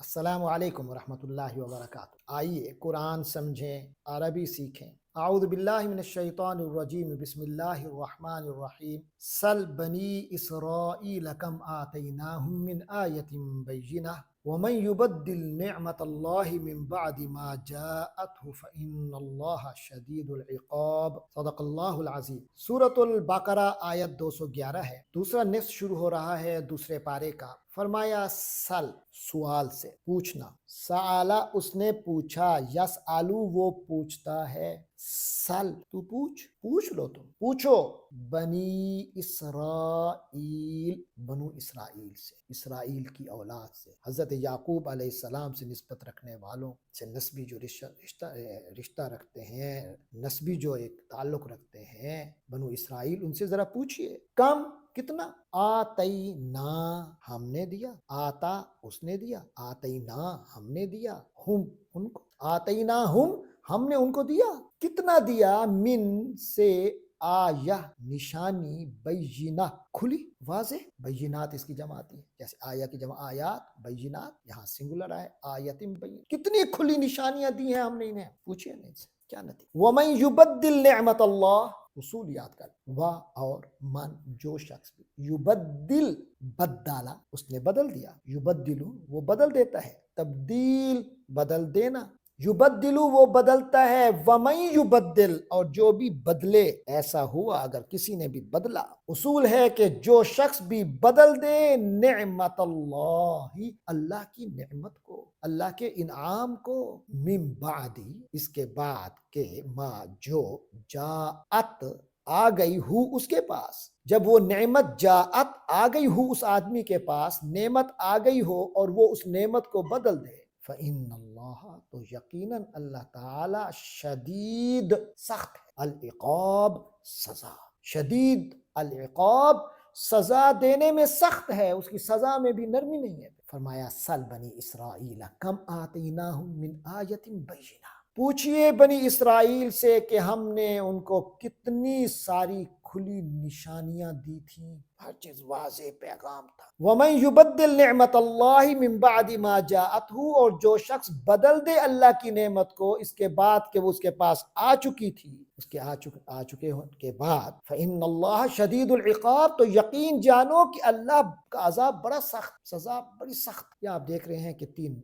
السلام علیکم ورحمۃ اللہ وبرکاتہ۔ آئیے قرآن سمجھیں، عربی سیکھیں۔ اعوذ باللہ من الشیطان الرجیم، بسم اللہ الرحمن الرحیم۔ سل بنی اسرائیل کم آتیناہم من آیۃ بینہ ومن یبدل نعمت اللہ من بعد ما جاءتہ فإن اللہ شدید العقاب۔ صدق اللہ العظیم۔ سورۃ البقرہ آیت 211 ہے۔ دوسرا نصف شروع ہو رہا ہے دوسرے پارے کا۔ فرمایا سل، سوال سے، پوچھنا۔ سآلا، اس نے پوچھا، یسالو، وہ پوچھتا ہے۔ سل، تو پوچھ لو، تم پوچھو۔ بنی اسرائیل، بنو اسرائیل سے، اسرائیل کی اولاد سے، حضرت یعقوب علیہ السلام سے نسبت رکھنے والوں سے، نسبی جو رشتہ رکھتے ہیں، نسبی جو ایک تعلق رکھتے ہیں، بنو اسرائیل، ان سے ذرا پوچھئے۔ کم، کتنا؟ آتینا، ہم نے دیا۔ آتا، اس نے دیا۔ آتینا، ہم نے دیا۔ ہم، ان کو۔ آتینا ہم نے ان کو دیا۔ کتنا دیا؟ من، سے، آیہ، نشانی، بینہ، کھلی، واضح۔ بینات اس کی جمع آتی ہے، جیسے آیہ کی جمع آیات، بینات، یہاں سنگولر آئے، آیتم بین۔ کتنی کھلی نشانیاں دی ہیں ہم نے انہیں، پوچھئے نہیں سے، کیا نتیجہ؟ وَمَن يُبَدِّلْ نِعْمَتَ اللَّهِ، اصول یاد کر، وا اور من، جو شخص بھی یبدل، بدالا، اس نے بدل دیا، یبدلو، وہ بدل دیتا ہے، تبدیل، بدل دینا، یبدلو، وہ بدلتا ہے، ومن یبدل، اور جو بھی بدلے، ایسا ہوا اگر کسی نے بھی بدلا۔ اصول ہے کہ جو شخص بھی بدل دے نعمت اللہ، اللہ کی نعمت کو، اللہ کے انعام کو، من بعدی، اس کے بعد کہ، ما، جو، جاءت، آ گئی ہو اس کے پاس، جب وہ نعمت جاءت، آ گئی ہو اس آدمی کے پاس، نعمت آ گئی ہو اور وہ اس نعمت کو بدل دے، فَإِنَّ اللَّهَ، تو یقیناً اللہ تعالی، شدید، سخت ہے، العقاب، سزا، شدید العقاب، سزا دینے میں سخت ہے، اس کی سزا میں بھی نرمی نہیں ہے۔ فرمایا سل بنی اسرائیل کم آتیناہم من آیۃ بینہ، پوچھئے بنی اسرائیل سے کہ ہم نے ان کو کتنی ساری کھلی نشانیاں دی تھیں، ہر چیز واضح پیغام تھا۔ وَمَن يُبَدِّلْ نِعْمَتَ اللَّهِ مِن بَعْدِ مَا جَاءَتْهُ، اور جو شخص بدل دے اللہ کی نعمت کو اس کے بعد کہ وہ اس کے پاس آ چکی تھی، اس کے آ چکے کے بعد، فَإِنَّ اللَّهَ شَدِيدُ الْعِقَابِ، تو یقین جانو کہ اللہ کا عذاب بڑا سخت، سزا بڑی سخت۔ یہ آپ دیکھ رہے ہیں کہ تین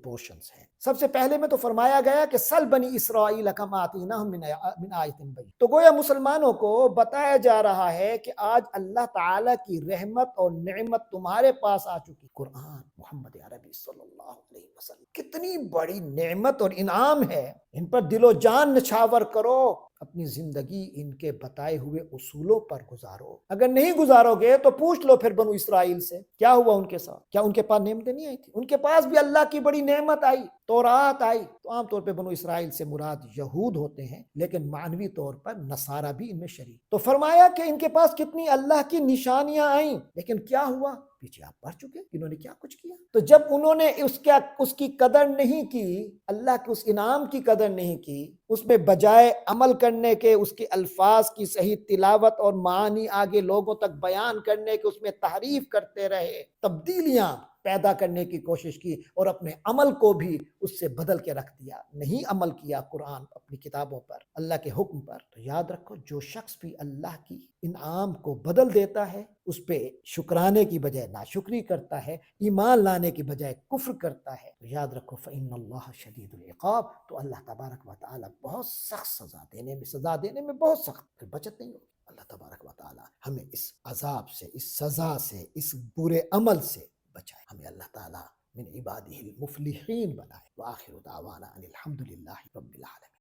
پورشنز ہیں۔ سب سے پہلے میں تو فرمایا گیا کہ سل بنی اسرائیل کم آتیناہم من آیۃ بینہ، تو گویا مسلمانوں کو بتایا جا رہا ہے کہ آج اللہ تعالی کی رحمت اور نعمت تمہارے پاس آ چکی، قرآن، محمد عربی صلی اللہ علیہ وسلم، کتنی بڑی نعمت اور انعام ہے، ان پر دل و جان نچھاور کرو، اپنی زندگی ان کے بتائے ہوئے اصولوں پر گزارو۔ اگر نہیں گزارو گے تو پوچھ لو پھر بنو اسرائیل سے، کیا ہوا ان کے ساتھ؟ کیا ان کے پاس نعمتیں نہیں آئی تھی؟ ان کے پاس بھی اللہ کی بڑی نعمت آئی، تورات آئی۔ تو عام طور پہ بنو اسرائیل سے مراد یہود ہوتے ہیں، لیکن معنوی طور پر نصارہ بھی ان میں شریک۔ تو فرمایا کہ ان کے پاس کتنی اللہ کی نشانیاں آئیں، لیکن کیا ہوا؟ پیچھے آپ پڑھ چکے، انہوں نے کیا کچھ کیا۔ تو جب انہوں نے اس کی قدر نہیں کی، اللہ کے اس انعام کی قدر نہیں کی، اس میں بجائے عمل کرنے کے، اس کے الفاظ کی صحیح تلاوت اور معانی آگے لوگوں تک بیان کرنے کے، اس میں تحریف کرتے رہے، تبدیلیاں پیدا کرنے کی کوشش کی، اور اپنے عمل کو بھی اس سے بدل کے رکھ دیا، نہیں عمل کیا قرآن اپنی کتابوں پر، اللہ کے حکم پر۔ تو یاد رکھو، جو شخص بھی اللہ کی انعام کو بدل دیتا ہے، اس پہ شکرانے کی بجائے ناشکری کرتا ہے، ایمان لانے کی بجائے کفر کرتا ہے، تو یاد رکھو فإن اللہ شدید العقاب، تو اللہ تبارک و تعالی بہت سخت سزا دینے میں بہت سخت، پھر بچت نہیں ہوگی۔ اللہ تبارک و تعالی ہمیں اس عذاب سے، اس سزا سے، اس برے عمل سے بچائے، ہمیں اللہ تعالی من عبادہ المفلحین بنائے۔ وآخر دعوانا ان الحمد للہ رب العالمین۔